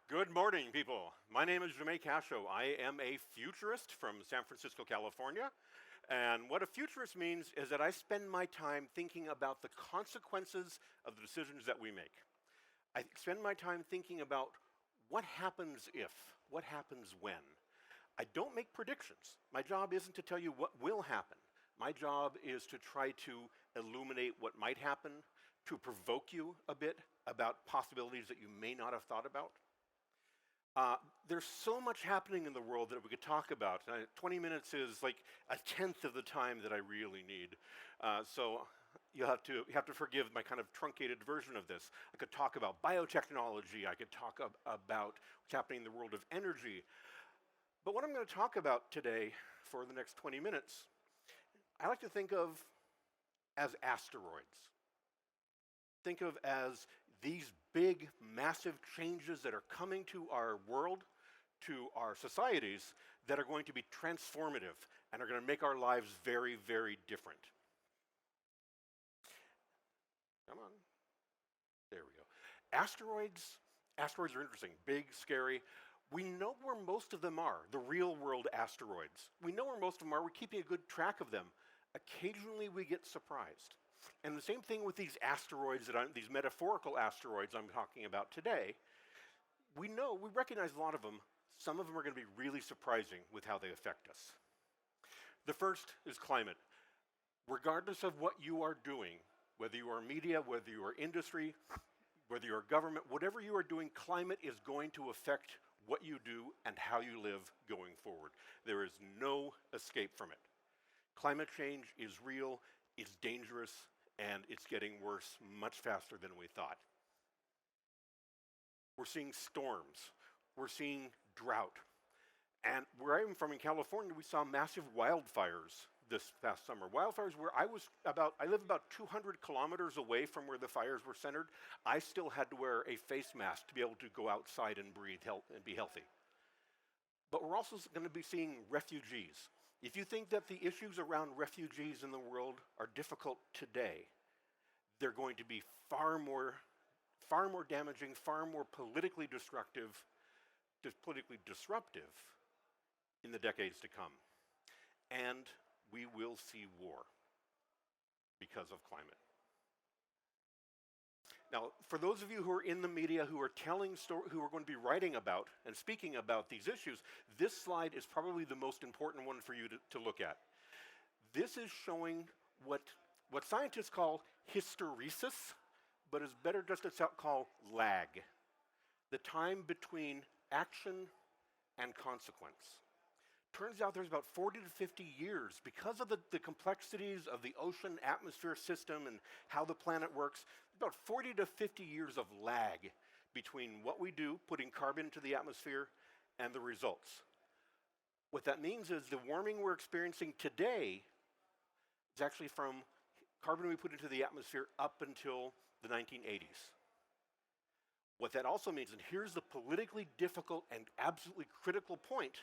Good morning, people. My name is Jame Casho. I am a futurist from San Francisco, California. And what a futurist means is that I spend my time thinking about the consequences of the decisions that we make. I spend my time thinking about what happens if, what happens when. I don't make predictions. My job isn't to tell you what will happen. My job is to try to illuminate what might happen, to provoke you a bit about possibilities that you may not have thought about. There's so much happening in the world that we could talk about. 20 minutes is like a tenth of the time that I really need. So you have to forgive my kind of truncated version of this. I could talk about biotechnology. I could talk about what's happening in the world of energy. But what I'm going to talk about today for the next 20 minutes, I like to think of as asteroids. Think of as these big, massive changes that are coming to our world, to our societies, that are going to be transformative and are going to make our lives very, very different. Come on. There we go. Asteroids are interesting, big, scary. We know where most of them are, the real world asteroids. We know where most of them are. We're keeping a good track of them. Occasionally we get surprised. And the same thing with these asteroids, these metaphorical asteroids I'm talking about today. We recognize a lot of them. Some of them are going to be really surprising with how they affect us. The first is climate. Regardless of what you are doing, whether you are media, whether you are industry, whether you're government, whatever you are doing, climate is going to affect what you do and how you live going forward. There is no escape from it. Climate change is real, it's dangerous, and it's getting worse much faster than we thought. We're seeing storms, we're seeing drought, and where I'm from in California, we saw massive wildfires this past summer. Wildfires where I live about 200 kilometers away from where the fires were centered. I still had to wear a face mask to be able to go outside and breathe and be healthy. But we're also going to be seeing refugees. If you think that the issues around refugees in the world are difficult today, they're going to be far more damaging, far more politically disruptive in the decades to come. And we will see war because of climate. Now, for those of you who are in the media, who are who are going to be writing about and speaking about these issues, this slide is probably the most important one for you to look at. This is showing what scientists call hysteresis, but is better just to call lag. The time between action and consequence. Turns out there's about 40 to 50 years, because of the complexities of the ocean atmosphere system and how the planet works, about 40 to 50 years of lag between what we do, putting carbon into the atmosphere, and the results. What that means is the warming we're experiencing today is actually from carbon we put into the atmosphere up until the 1980s. What that also means, and here's the politically difficult and absolutely critical point,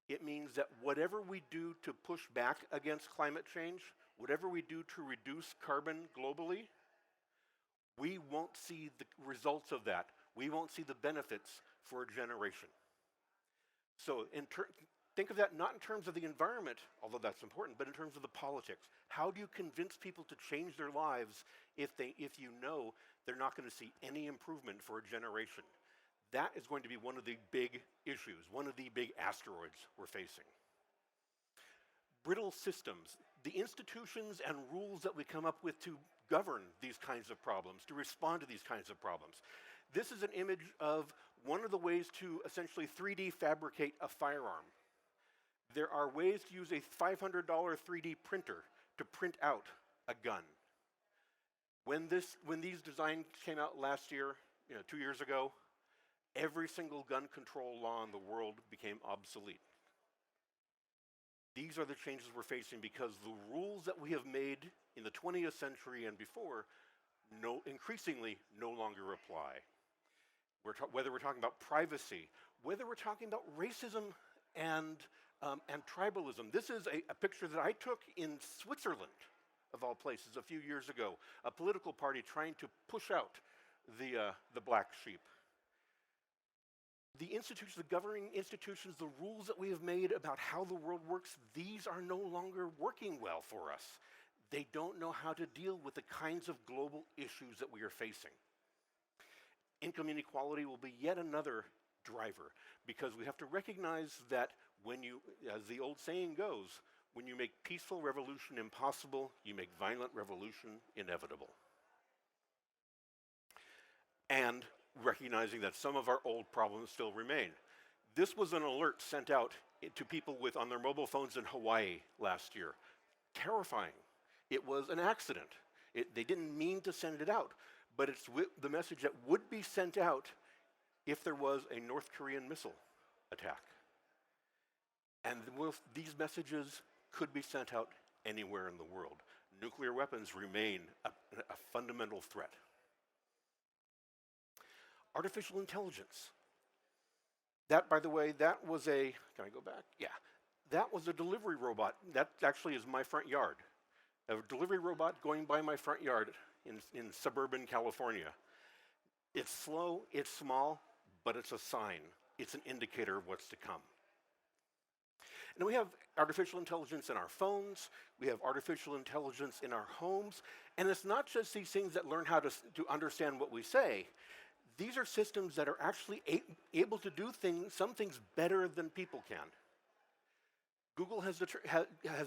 it means that whatever we do to push back against climate change, whatever we do to reduce carbon globally, we won't see the results of that. We won't see the benefits for a generation. So think of that not in terms of the environment, although that's important, but in terms of the politics. How do you convince people to change their lives if you know they're not going to see any improvement for a generation? That is going to be one of the big issues, one of the big asteroids we're facing. Brittle systems, the institutions and rules that we come up with to govern these kinds of problems, to respond to these kinds of problems. This is an image of one of the ways to essentially 3D fabricate a firearm. There are ways to use a $500 3D printer to print out a gun. When these designs came out last year, 2 years ago, every single gun control law in the world became obsolete. These are the changes we're facing because the rules that we have made in the 20th century and before increasingly no longer apply. Whether we're talking about privacy, whether we're talking about racism and tribalism. This is a picture that I took in Switzerland, of all places, a few years ago. A political party trying to push out the black sheep. The institutions, the governing institutions, the rules that we have made about how the world works, these are no longer working well for us. They don't know how to deal with the kinds of global issues that we are facing. Income inequality will be yet another driver, because we have to recognize that when you, as the old saying goes, when you make peaceful revolution impossible, you make violent revolution inevitable. And recognizing that some of our old problems still remain. This was an alert sent out to people on their mobile phones in Hawaii last year. Terrifying. It was an accident. They didn't mean to send it out, but it's the message that would be sent out if there was a North Korean missile attack. And these messages could be sent out anywhere in the world. Nuclear weapons remain a fundamental threat. Artificial intelligence. That, by the way, that was can I go back? Yeah. That was a delivery robot. That actually is my front yard. A delivery robot going by my front yard in suburban California. It's slow, it's small, but it's a sign. It's an indicator of what's to come. And we have artificial intelligence in our phones, we have artificial intelligence in our homes, and it's not just these things that learn how to understand what we say. These are systems that are actually able to do some things better than people can. Google has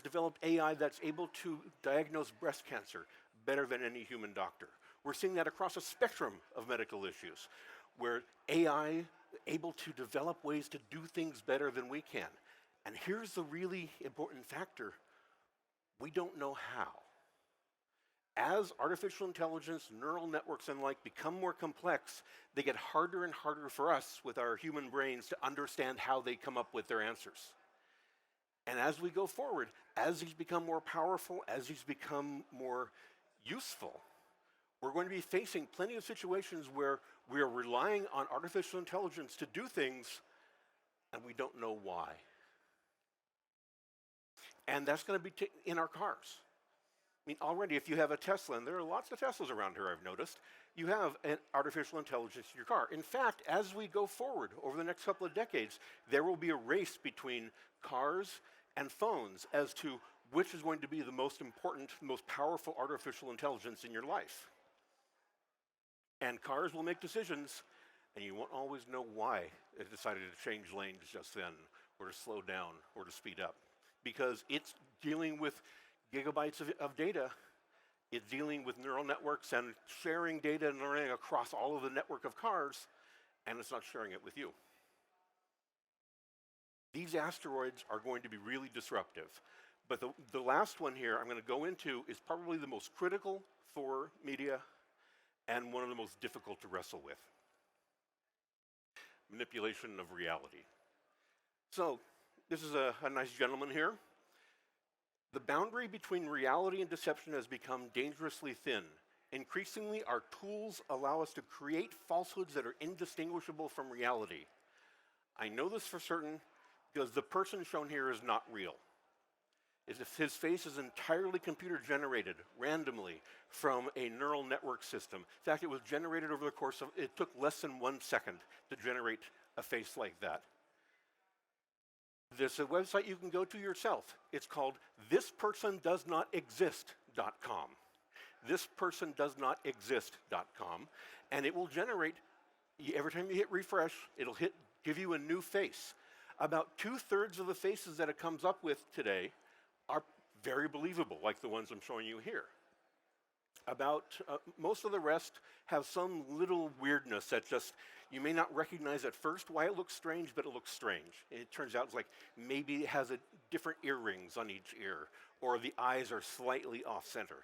developed AI that's able to diagnose breast cancer better than any human doctor. We're seeing that across a spectrum of medical issues, where AI able to develop ways to do things better than we can. And here's the really important factor: we don't know how. As artificial intelligence, neural networks and like become more complex, they get harder and harder for us with our human brains to understand how they come up with their answers. And as we go forward, as these become more powerful, as these become more useful, we're going to be facing plenty of situations where we are relying on artificial intelligence to do things, and we don't know why. And that's going to be in our cars. I mean, already, if you have a Tesla, and there are lots of Teslas around here, I've noticed, you have an artificial intelligence in your car. In fact, as we go forward over the next couple of decades, there will be a race between cars and phones as to which is going to be the most important, most powerful artificial intelligence in your life. And cars will make decisions, and you won't always know why it decided to change lanes just then, or to slow down, or to speed up. Because it's dealing with gigabytes of data. It's dealing with neural networks and sharing data and learning across all of the network of cars, and it's not sharing it with you. These asteroids are going to be really disruptive. But the last one here I'm going to go into is probably the most critical for media and one of the most difficult to wrestle with. Manipulation of reality. So this is a nice gentleman here. The boundary between reality and deception has become dangerously thin. Increasingly, our tools allow us to create falsehoods that are indistinguishable from reality. I know this for certain because the person shown here is not real. His face is entirely computer generated, randomly, from a neural network system. In fact, it was generated over the course of, it took less than 1 second to generate a face like that. There's a website you can go to yourself. It's called thispersondoesnotexist.com. Thispersondoesnotexist.com, and it will generate, every time you hit refresh, it'll give you a new face. About 2/3 of the faces that it comes up with today are very believable, like the ones I'm showing you here. Most of the rest have some little weirdness that just, you may not recognize at first why it looks strange, but it looks strange. It turns out it's like maybe it has different earrings on each ear, or the eyes are slightly off center.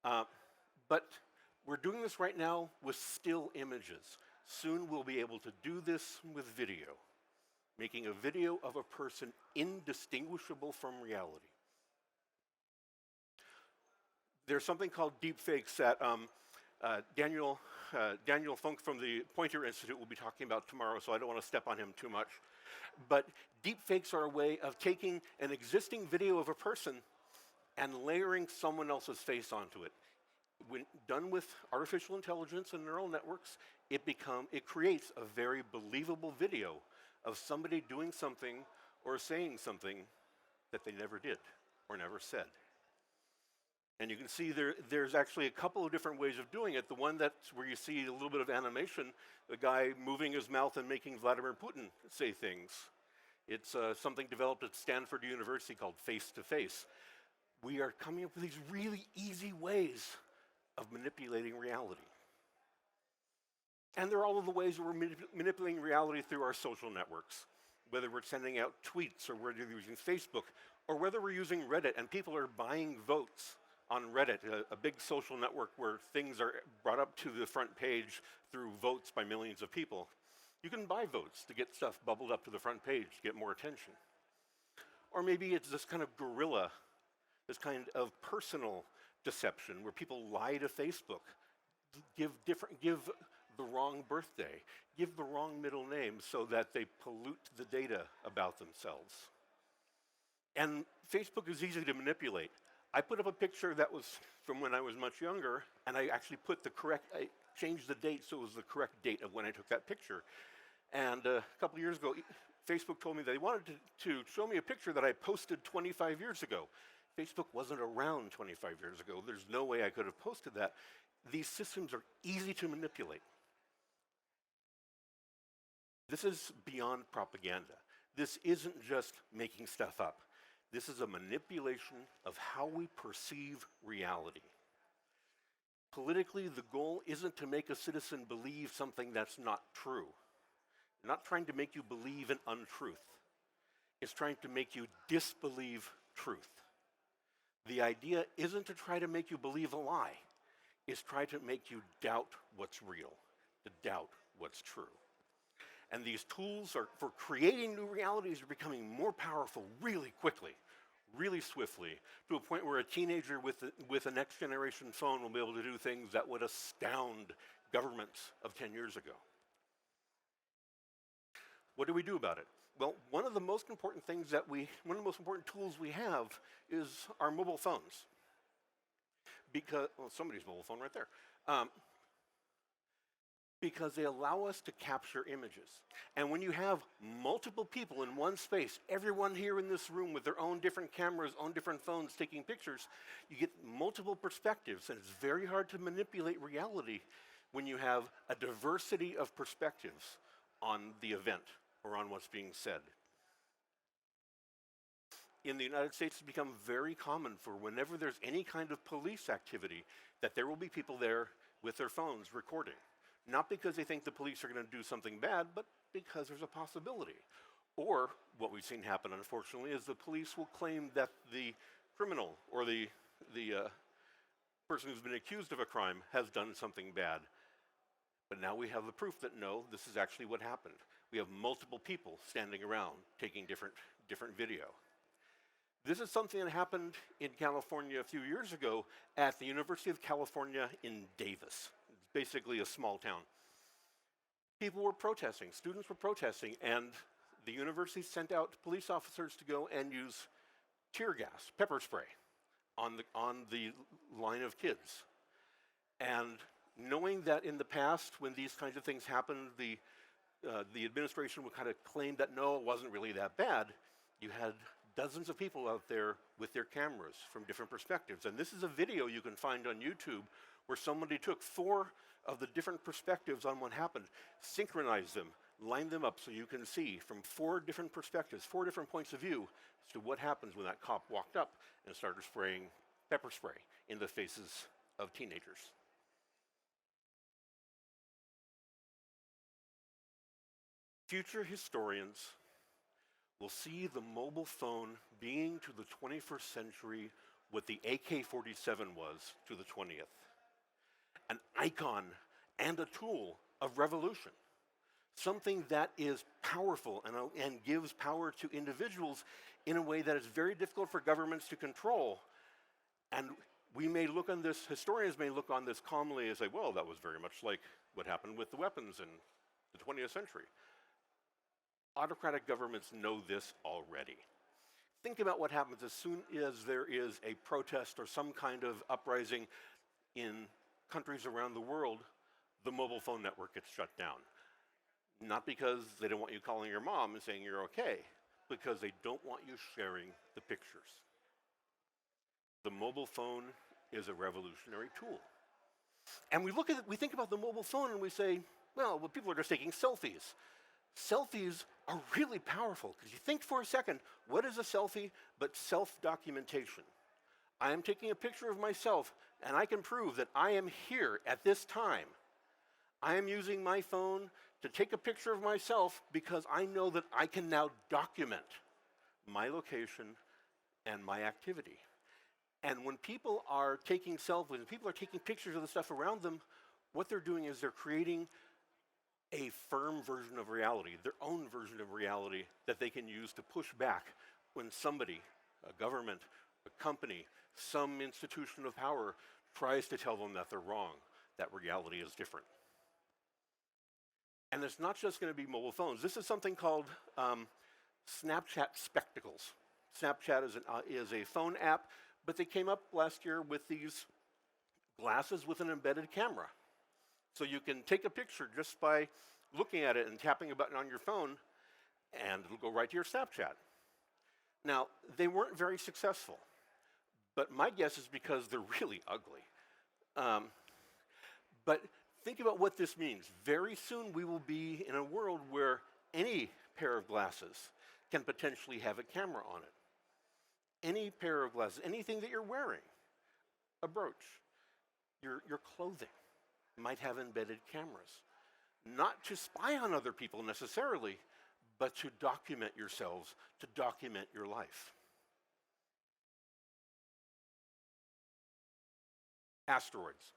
But we're doing this right now with still images. Soon we'll be able to do this with video, making a video of a person indistinguishable from reality. There's something called deepfakes that Daniel Funk from the Poynter Institute will be talking about tomorrow, so I don't want to step on him too much. But deepfakes are a way of taking an existing video of a person and layering someone else's face onto it when done with artificial intelligence and neural networks, it creates a very believable video of somebody doing something or saying something that they never did or never said. And you can see there's actually a couple of different ways of doing it. The one that's where you see a little bit of animation, the guy moving his mouth and making Vladimir Putin say things. It's something developed at Stanford University called Face-to-Face. We are coming up with these really easy ways of manipulating reality. And there are all of the ways that we're manipulating reality through our social networks, whether we're sending out tweets or whether we're using Facebook, or whether we're using Reddit and people are buying votes on Reddit, a big social network where things are brought up to the front page through votes by millions of people. You can buy votes to get stuff bubbled up to the front page to get more attention. Or maybe it's this kind of guerrilla, this kind of personal deception where people lie to Facebook, give the wrong birthday, give the wrong middle name so that they pollute the data about themselves. And Facebook is easy to manipulate. I put up a picture that was from when I was much younger, and I actually I changed the date so it was the correct date of when I took that picture. And a couple years ago, Facebook told me they wanted to show me a picture that I posted 25 years ago. Facebook wasn't around 25 years ago. There's no way I could have posted that. These systems are easy to manipulate. This is beyond propaganda. This isn't just making stuff up. This is a manipulation of how we perceive reality. Politically, the goal isn't to make a citizen believe something that's not true. Not trying to make you believe an untruth. It's trying to make you disbelieve truth. The idea isn't to try to make you believe a lie. It's try to make you doubt what's real, to doubt what's true. And these tools for creating new realities are becoming more powerful really quickly, really swiftly, to a point where a teenager with a next generation phone will be able to do things that would astound governments of 10 years ago. What do we do about it? Well, one of the most important tools we have is our mobile phones. Somebody's mobile phone right there. Because they allow us to capture images. And when you have multiple people in one space, everyone here in this room with their own different cameras, own different phones taking pictures, you get multiple perspectives, and it's very hard to manipulate reality when you have a diversity of perspectives on the event or on what's being said. In the United States, it's become very common for whenever there's any kind of police activity that there will be people there with their phones recording. Not because they think the police are going to do something bad, but because there's a possibility. Or what we've seen happen, unfortunately, is the police will claim that the criminal or the person who's been accused of a crime has done something bad. But now we have the proof that no, this is actually what happened. We have multiple people standing around taking different video. This is something that happened in California a few years ago at the University of California in Davis. It's basically a small town. People were protesting, students were protesting, and the university sent out police officers to go and use tear gas, pepper spray, on the line of kids. And knowing that in the past, when these kinds of things happened, the administration would kind of claim that no, it wasn't really that bad, you had dozens of people out there with their cameras from different perspectives. And this is a video you can find on YouTube where somebody took 4 of the different perspectives on what happened, synchronized them, lined them up so you can see from 4 different perspectives, 4 different points of view as to what happens when that cop walked up and started spraying pepper spray in the faces of teenagers. Future historians will see the mobile phone being to the 21st century what the AK-47 was to the 20th. An icon and a tool of revolution. Something that is powerful and gives power to individuals in a way that is very difficult for governments to control. And we may look on this, historians may look on this calmly and say, well, that was very much like what happened with the weapons in the 20th century. Autocratic governments know this already. Think about what happens as soon as there is a protest or some kind of uprising in countries around the world, the mobile phone network gets shut down. Not because they don't want you calling your mom and saying you're okay, because they don't want you sharing the pictures. The mobile phone is a revolutionary tool. And we think about the mobile phone and we say, well, people are just taking selfies. Selfies are really powerful, because you think for a second, what is a selfie but self-documentation? I am taking a picture of myself, and I can prove that I am here at this time. I am using my phone to take a picture of myself because I know that I can now document my location and my activity. And when people are taking selfies, when people are taking pictures of the stuff around them, what they're doing is they're creating a firm version of reality, their own version of reality that they can use to push back when somebody, a government, a company, some institution of power tries to tell them that they're wrong, that reality is different. And it's not just going to be mobile phones. This is something called Snapchat Spectacles. Snapchat is a phone app, but they came up last year with these glasses with an embedded camera. So you can take a picture just by looking at it and tapping a button on your phone, and it'll go right to your Snapchat. Now, they weren't very successful, but my guess is because they're really ugly. But think about what this means. Very soon we will be in a world where any pair of glasses can potentially have a camera on it. Any pair of glasses, anything that you're wearing, a brooch, your clothing might have embedded cameras. Not to spy on other people necessarily, but to document yourselves, to document your life. Asteroids.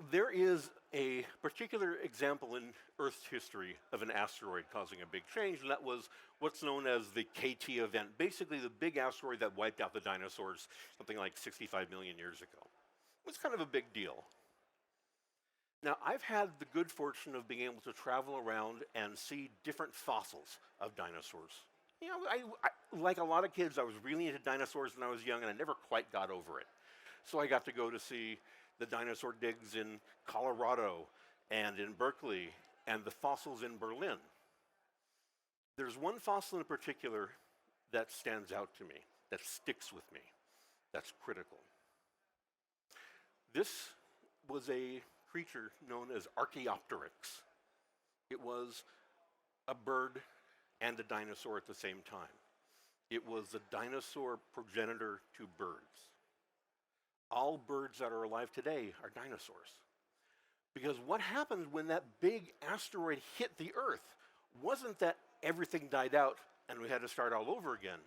There is a particular example in Earth's history of an asteroid causing a big change, and that was what's known as the KT event, basically the big asteroid that wiped out the dinosaurs something like 65 million years ago. It was kind of a big deal. Now, I've had the good fortune of being able to travel around and see different fossils of dinosaurs. You know, I like a lot of kids, I was really into dinosaurs when I was young, and I never quite got over it. So I got to go to see the dinosaur digs in Colorado and in Berkeley and the fossils in Berlin. There's one fossil in particular that stands out to me, that sticks with me, that's critical. This was a creature known as Archaeopteryx. It was a bird and a dinosaur at the same time. It was a dinosaur progenitor to birds. All birds that are alive today are dinosaurs. Because what happened when that big asteroid hit the Earth wasn't that everything died out and we had to start all over again.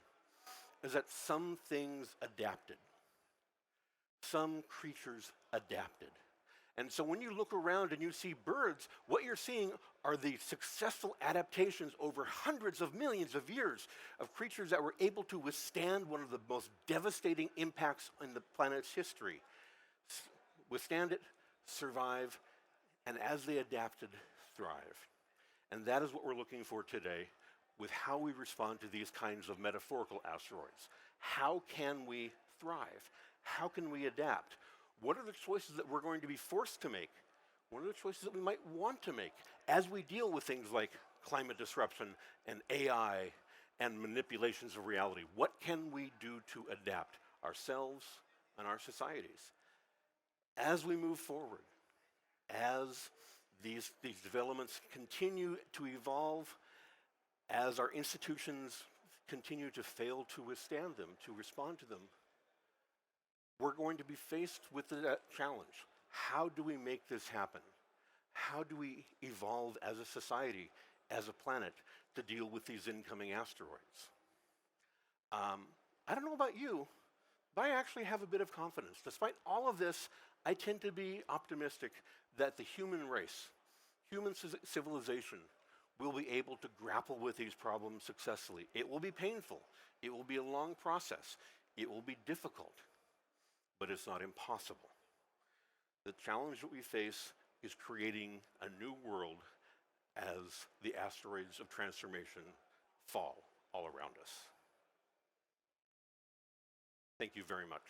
Is that some things adapted. Some creatures adapted. And so when you look around and you see birds, what you're seeing are the successful adaptations over hundreds of millions of years of creatures that were able to withstand one of the most devastating impacts in the planet's history. Withstand it, survive, and as they adapted, thrive. And that is what we're looking for today with how we respond to these kinds of metaphorical asteroids. How can we thrive? How can we adapt? What are the choices that we're going to be forced to make? What are the choices that we might want to make as we deal with things like climate disruption and AI and manipulations of reality? What can we do to adapt ourselves and our societies? As we move forward, as these developments continue to evolve, as our institutions continue to fail to withstand them, to respond to them, we're going to be faced with that challenge. How do we make this happen? How do we evolve as a society, as a planet, to deal with these incoming asteroids? I don't know about you, but I actually have a bit of confidence. Despite all of this, I tend to be optimistic that the human race, human civilization, will be able to grapple with these problems successfully. It will be painful. It will be a long process. It will be difficult. But it's not impossible. The challenge that we face is creating a new world as the asteroids of transformation fall all around us. Thank you very much.